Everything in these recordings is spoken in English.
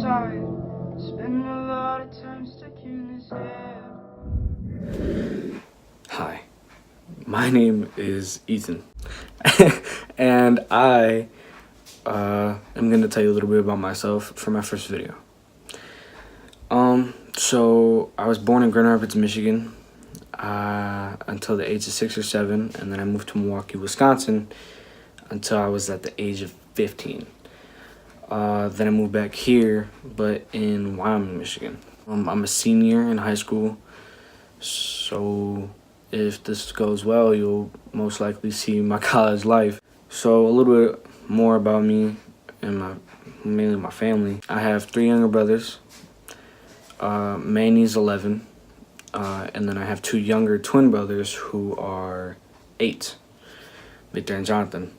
tired. Spending a lot of time stuck in this head. Hi, my name is Ethan, and I am going to tell you a little bit about myself for my first video. So I was born in Grand Rapids, Michigan, until the age of 6 or 7, and then I moved to Milwaukee, Wisconsin, until I was at the age of 15. Then I moved back here, but in Wyoming, Michigan. I'm a senior in high school, so if this goes well, you'll most likely see my college life. So a little bit more about me and mainly my family. I have 3 younger brothers. Manny's 11, and then I have 2 younger twin brothers who are 8, Victor and Jonathan.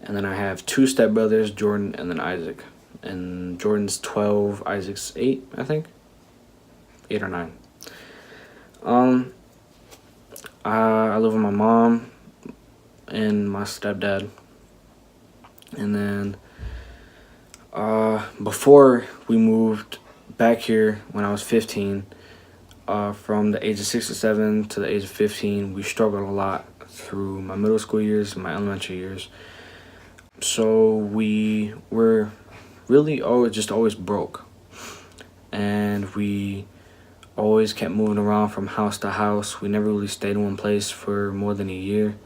And then I have 2 stepbrothers, Jordan and then Isaac. And Jordan's 12, Isaac's 8, I think. 8 or 9. I live with my mom and my stepdad. And then before we moved back here when I was 15, from the age of 6 or 7 to the age of 15, we struggled a lot through my middle school years and my elementary years. So we were really always broke, and we always kept moving around from house to house. We never really stayed in one place for more than a year.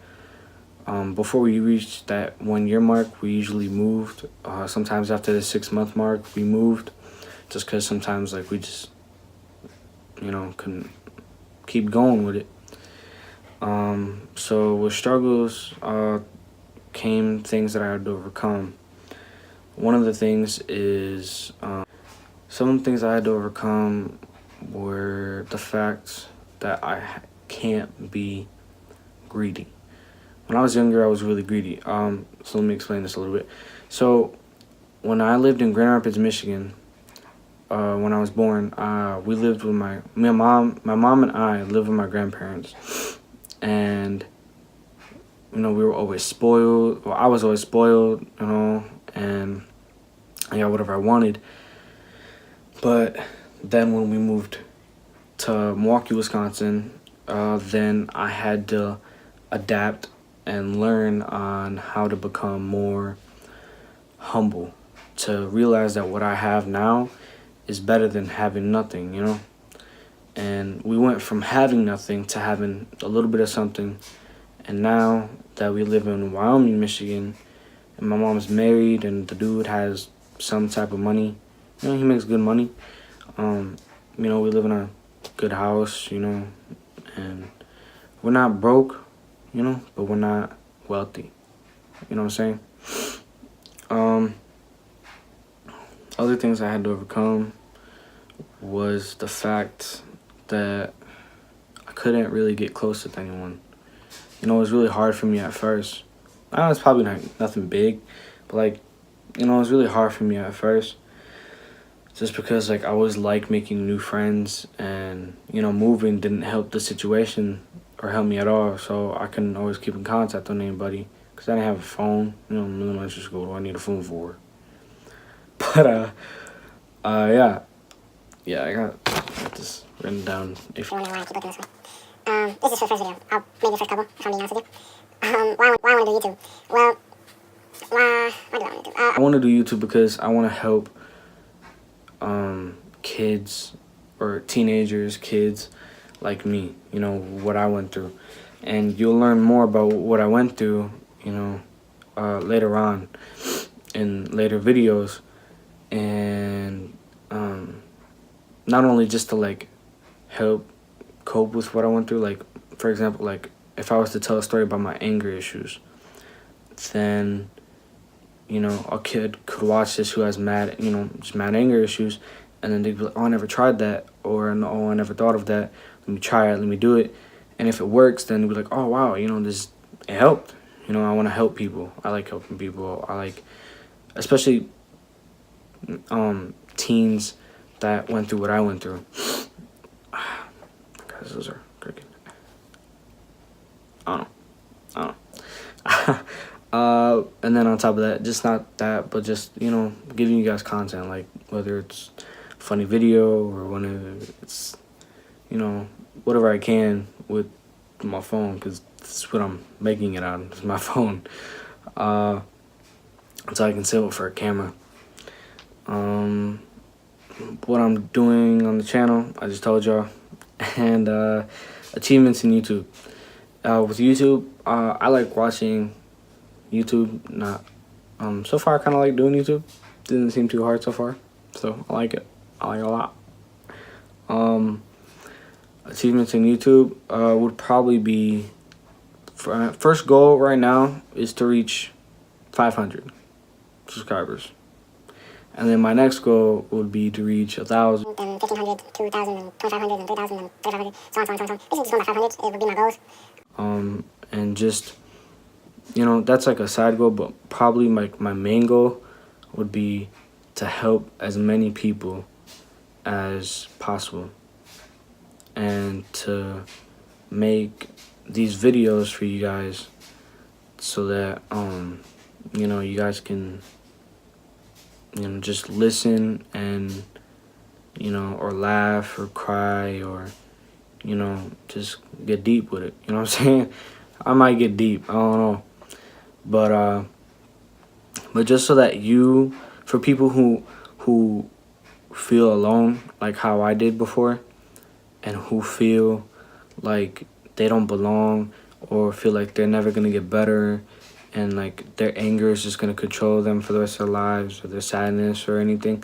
Before we reached that 1 year mark, we usually moved. Sometimes after the 6-month mark, we moved, just because sometimes we just couldn't keep going with it. So with struggles came things that I had to overcome. One of the things is some of the things I had to overcome were the fact that I can't be greedy. When I was younger, I was really greedy. So let me explain this a little bit. So when I lived in Grand Rapids, Michigan, when I was born, we lived with my mom and I lived with my grandparents, and we were always spoiled. Well, I was always spoiled, and I got whatever I wanted. But then when we moved to Milwaukee, Wisconsin, then I had to adapt and learn on how to become more humble, to realize that what I have now is better than having nothing, And we went from having nothing to having a little bit of something. And now that we live in Wyoming, Michigan, and my mom's married and the dude has some type of money, he makes good money. We live in a good house, and we're not broke, but we're not wealthy. You know what I'm saying? Other things I had to overcome was the fact that I couldn't really get close with anyone. It was really hard for me at first. I know it's probably nothing big, but it was really hard for me at first. Just because I always liked making new friends, and moving didn't help the situation or help me at all. So I couldn't always keep in contact with anybody because I didn't have a phone. In elementary school, what do I need a phone for? But yeah, I got this written down. If I wonder why I keep looking this way. This is for the first video. Maybe the first couple, if I'm being honest with you. Why I want to do YouTube? Well, why do I want to do? I want to do YouTube because I want to help kids or teenagers, kids like me, what I went through. And you'll learn more about what I went through, later on in later videos. And not only just to help cope with what I went through, for example, if I was to tell a story about my anger issues, then a kid could watch this who has just mad anger issues, and then they'd be like, oh, I never tried that, or oh, I never thought of that, let me try it, let me do it. And if it works, then they'd be like, oh wow, it helped. I want to help people. I like helping people. I like, especially teens that went through what I went through. Guys, those are crooked. I don't know. And then on top of that, just not that, but just, giving you guys content, whether it's a funny video or whenever it's, you know, whatever I can with my phone, because that's what I'm making it on, is my phone. So I can save it for a camera. What I'm doing on the channel, I just told y'all, and achievements in YouTube. With YouTube, I like watching YouTube. Not so far, I kind of like doing YouTube. Didn't seem too hard so far, so I like it. I like it a lot. Achievements in YouTube would probably be, first goal right now is to reach 500 subscribers. And then my next goal would be to reach 1,000. Then 1,500, 2,000, and 2,500, and 3,000, and 3,500, so on, so on, so on. Basically just going by 500, it would be my goals. And just, you know, that's like a side goal, but probably my main goal would be to help as many people as possible. And to make these videos for you guys so that, you know, you guys can, you know, just listen and, you know, or laugh or cry or, you know, just get deep with it. You know what I'm saying? I might get deep. I don't know. But just so that you, for people who feel alone, like how I did before, and who feel like they don't belong or feel like they're never going to get better, and like their anger is just going to control them for the rest of their lives, or their sadness or anything.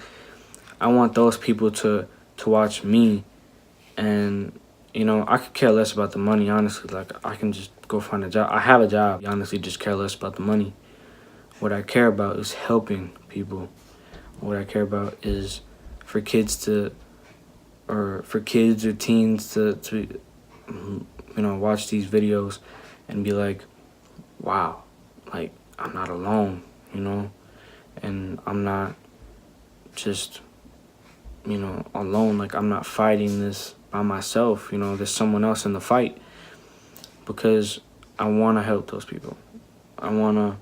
I want those people to watch me, and, you know, I could care less about the money, honestly. Like, I can just go find a job. I have a job. I honestly just care less about the money. What I care about is helping people. What I care about is for kids to, or for kids or teens to you know, watch these videos and be like, wow, like, I'm not alone, you know, and I'm not just, you know, alone. Like, I'm not fighting this by myself, you know, there's someone else in the fight, because I want to help those people. I want to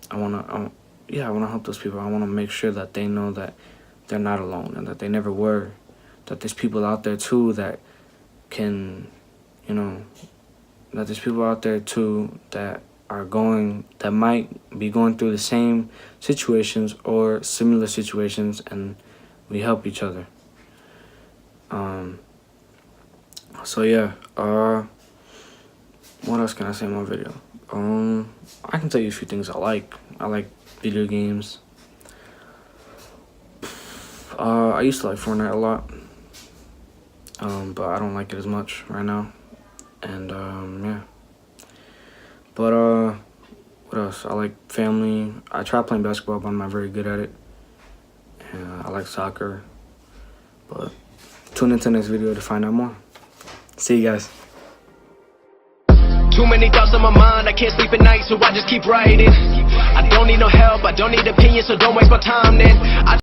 help those people. I want to make sure that they know that they're not alone, and that they never were, that there's people out there too that can, you know, that there's people out there too that might be going through the same situations or similar situations, and we help each other. So yeah, what else can I say in my video? I can tell you a few things I like. I like video games. I used to like Fortnite a lot, but I don't like it as much right now. And yeah. But what else? I like family. I tried playing basketball, but I'm not very good at it. And I like soccer. But tune into the next video to find out more. See you guys. Too many thoughts on my mind, I can't sleep at night, so I just keep writing. I don't need no help, I don't need opinions, so don't waste my time then.